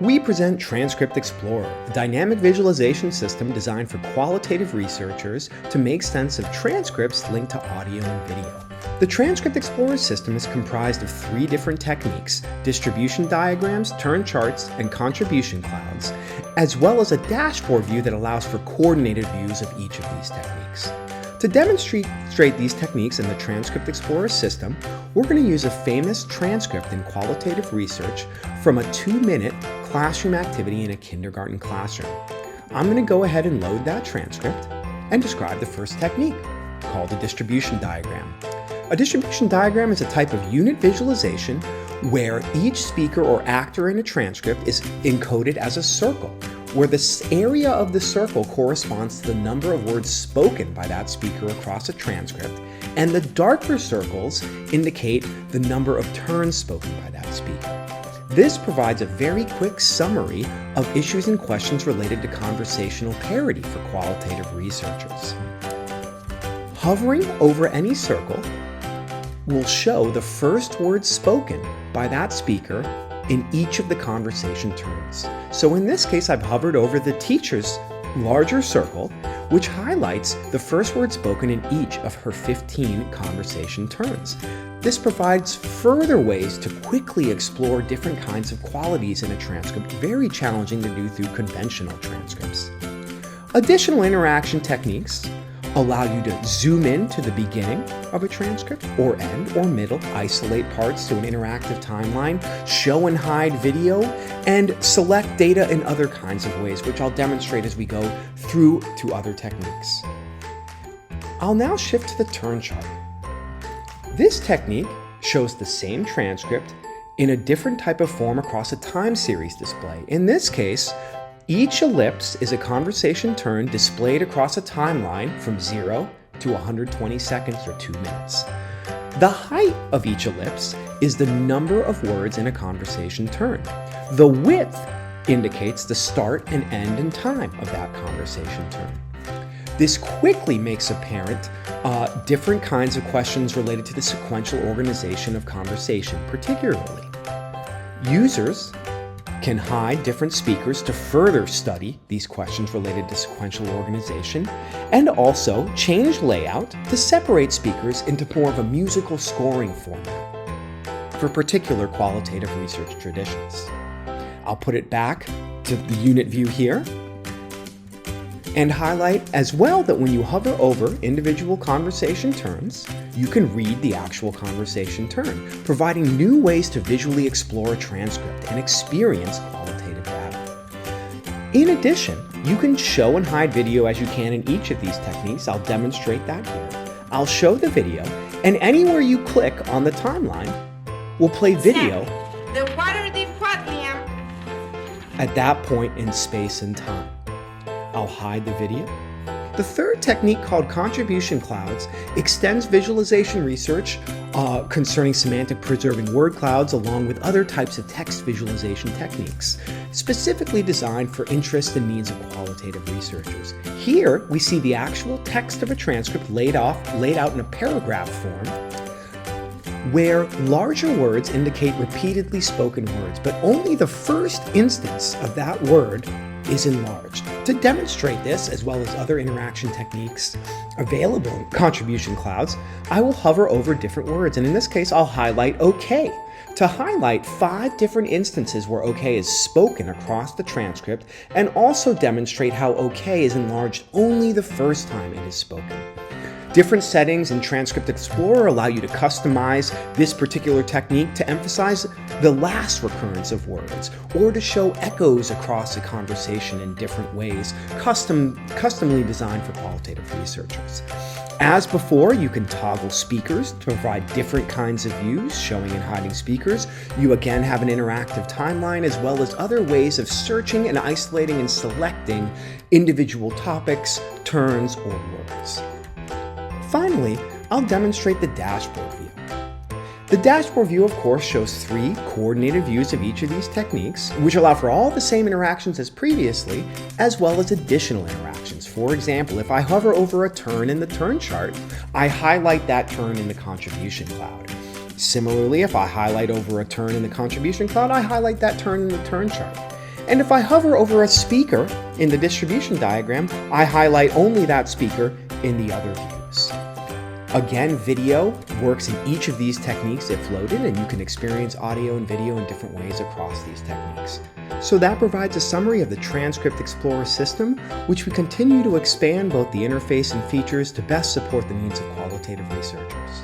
We present Transcript Explorer, a dynamic visualization system designed for qualitative researchers to make sense of transcripts linked to audio and video. The Transcript Explorer system is comprised of 3 different techniques: distribution diagrams, turn charts, and contribution clouds, as well as a dashboard view that allows for coordinated views of each of these techniques. To demonstrate these techniques in the Transcript Explorer system, we're going to use a famous transcript in qualitative research from a 2-minute classroom activity in a kindergarten classroom. I'm going to go ahead and load that transcript and describe the first technique, called a distribution diagram. A distribution diagram is a type of unit visualization where each speaker or actor in a transcript is encoded as a circle, where the area of the circle corresponds to the number of words spoken by that speaker across a transcript, and the darker circles indicate the number of turns spoken by that speaker. This provides a very quick summary of issues and questions related to conversational parity for qualitative researchers. Hovering over any circle will show the first word spoken by that speaker in each of the conversation turns. So in this case, I've hovered over the teacher's larger circle, which highlights the first word spoken in each of her 15 conversation turns. This provides further ways to quickly explore different kinds of qualities in a transcript, very challenging to do through conventional transcripts. Additional interaction techniques allow you to zoom in to the beginning of a transcript, or end or middle, isolate parts to an interactive timeline, show and hide video, and select data in other kinds of ways, which I'll demonstrate as we go through to other techniques. I'll now shift to the turn chart. This technique shows the same transcript in a different type of form across a time series display. In this case, each ellipse is a conversation turn displayed across a timeline from 0 to 120 seconds or 2 minutes. The height of each ellipse is the number of words in a conversation turn. The width indicates the start and end and time of that conversation turn. This quickly makes apparent different kinds of questions related to the sequential organization of conversation, particularly. Users can hide different speakers to further study these questions related to sequential organization, and also change layout to separate speakers into more of a musical scoring format for particular qualitative research traditions. I'll put it back to the unit view here and highlight as well that when you hover over individual conversation turns, you can read the actual conversation turn, providing new ways to visually explore a transcript and experience qualitative data. In addition, you can show and hide video as you can in each of these techniques. I'll demonstrate that here. I'll show the video, and anywhere you click on the timeline will play video at that point in space and time. I'll hide the video. The third technique, called contribution clouds, extends visualization research concerning semantic preserving word clouds along with other types of text visualization techniques, specifically designed for interest and needs of qualitative researchers. Here, we see the actual text of a transcript laid out in a paragraph form, where larger words indicate repeatedly spoken words, but only the first instance of that word is enlarged. To demonstrate this, as well as other interaction techniques available in contribution clouds, I will hover over different words, and in this case, I'll highlight OK to highlight 5 different instances where OK is spoken across the transcript, and also demonstrate how OK is enlarged only the first time it is spoken. Different settings in Transcript Explorer allow you to customize this particular technique to emphasize the last recurrence of words, or to show echoes across a conversation in different ways, customly designed for qualitative researchers. As before, you can toggle speakers to provide different kinds of views, showing and hiding speakers. You again have an interactive timeline, as well as other ways of searching and isolating and selecting individual topics, turns, or words. Finally, I'll demonstrate the dashboard view. The dashboard view, of course, shows 3 coordinated views of each of these techniques, which allow for all the same interactions as previously, as well as additional interactions. For example, if I hover over a turn in the turn chart, I highlight that turn in the contribution cloud. Similarly, if I highlight over a turn in the contribution cloud, I highlight that turn in the turn chart. And if I hover over a speaker in the distribution diagram, I highlight only that speaker in the other views. Again, video works in each of these techniques if loaded, and you can experience audio and video in different ways across these techniques. So that provides a summary of the Transcript Explorer system, which we continue to expand both the interface and features to best support the needs of qualitative researchers.